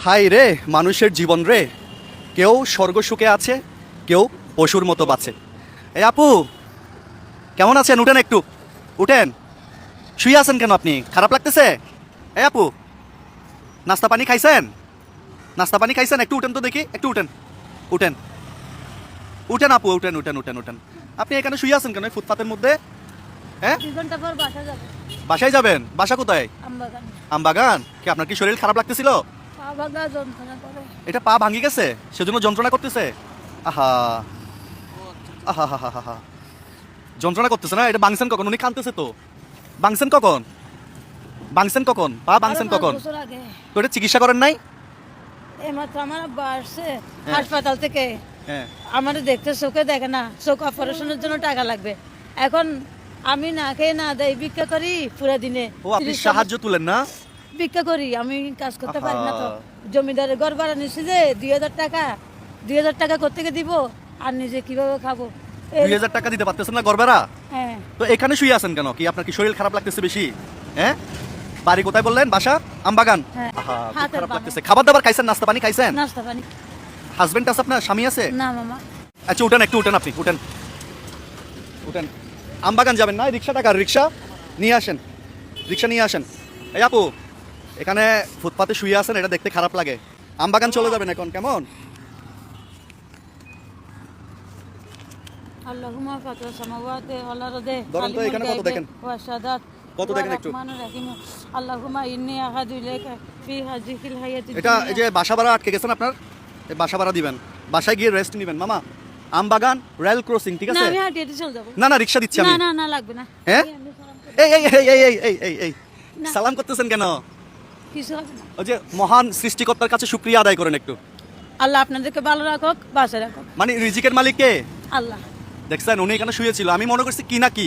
High রে মানুষের জীবন রে, কেউ স্বর্গ সুখে আছে, কেউ পশুর মতো বাঁচে। এই আপু কেমন আছেন? উঠেন একটু, উঠেন। শুয়ে আছেন কেন আপনি? খারাপ লাগতেছে? এই আপু নাস্তা পানি খাইছেন? নাস্তা পানি খাইছেন? একটু উঠেন তো দেখি, একটু উঠেন, উঠেন উঠেন আপু, উঠেন উঠেন উঠেন উঠেন। আপনি এখানে শুয়ে আছেন কেন ফুটপাতের মধ্যে? হ্যাঁ, 2 ঘন্টা পর বাসা যাবে। বাসায় যাবেন? বাসা কোথায়? আমবাগান। আমবাগান। কি আপনার কি শরীর খারাপ লাগতেছিল? পা ভাগা যন্ত্রণা করে। এটা পা ভাঙি গেছে সেজন্য যন্ত্রণা করতেছে? আহা আহা হা হা হা, যন্ত্রণা করতেছে না? এটা ভাঙছেন কখন? উনি কাঁদতেছে তো। ভাঙছেন কখন? ভাঙছেন কখন? পা ভাঙছেন আরো 5 কখন? বছর আগে। তো এটা চিকিৎসা করেন নাই? এইমাত্র আমার আব্বা আসছে হ্যাঁ। হাসপাতাল থেকে। হ্যাঁ। আমার দেখতে চোখে দেখে না, চোখ অপারেশনের জন্য টাকা লাগবে। এখন আমি না খেয়ে না দেই ভিক্ষা করি পুরা দিনে। ও আপনি 30 সাহায্য তুলেন না? ভিক্ষা করি, আমি কাজ করতে পারি না তো। আহা। জমিদারের ঘর ভাড়া নিচ্ছি যে 2000 টাকা, 2000 টাকা কোত্থেকে দিব আর নিজে কিভাবে খাবো? 2000 টাকা দিতে পারতেছেন না গড়বেড়া? হ্যাঁ, তো এখানে শুয়ে আছেন কেন? কি আপনার কি শরীর খারাপ লাগতেছে বেশি? হ্যাঁ, বাড়ি কোথায় বললেন? বাসা আমবাগান। হ্যাঁ। আহা, খুব হাতের খারাপ বামে। লাগতেছে। খাবার দাবার খাইছেন? নাস্তা পানি খাইছেন? নাস্তা পানি হাজবেন্ড আছে আপনার? স্বামী আছে? না মামা। আচ্ছা উঠেন, একটু উঠেন, আপনি উঠেন, উঠেন। আমবাগান যাবেন না? রিক্সা টাকার রিক্সা নিয়ে আসেন, রিক্সা নিয়ে আসেন। এই আপু এখানে ফুটপাতে শুয়ে আছেন, এটা দেখতে খারাপ লাগে। আমবাগান চলে যাবেন এখন, কেমন? আল্লাহুম্মা ফাতিহা সামাওয়াতি ওয়াল আরদি ধরেন তো, এখানে কত দেখেন? ওয়া শাহাদাত কত দেখেন একটু? রহমানুর রহিম। আল্লাহুম্মা ইন্নী আহাদু ইলাইকা ফি হাযিহিল হায়াতি এটা এই যে বাসা ভাড়া আটকে গেছেন আপনার, এই বাসা ভাড়া দিবেন, বাসায় গিয়ে রেস্ট নেবেন মামা। আমবাগান রেল ক্রসিং, ঠিক না, আছে? আমি হাঁটিয়ে চলে যাবো। না না, রিক্সা দিচ্ছি না আমি। না না, লাগবে না। হ্যাঁ? আমি সালাম করব। এই এই এই এই এই এই এই এই না। সালাম করতেছেন কেন? কিছু হবে না। ওই যে মহান সৃষ্টিকর্তার কাছে শুকরিয়া আদায় করেন একটু। আল্লাহ আপনাদেরকে ভালো রাখুক, বাঁচায় রাখুক। মানে রিজিকের মালিক কে? আল্লাহ। দেখছেন উনি এখানে শুয়েছিল, আমি মনে করছি কি না কি।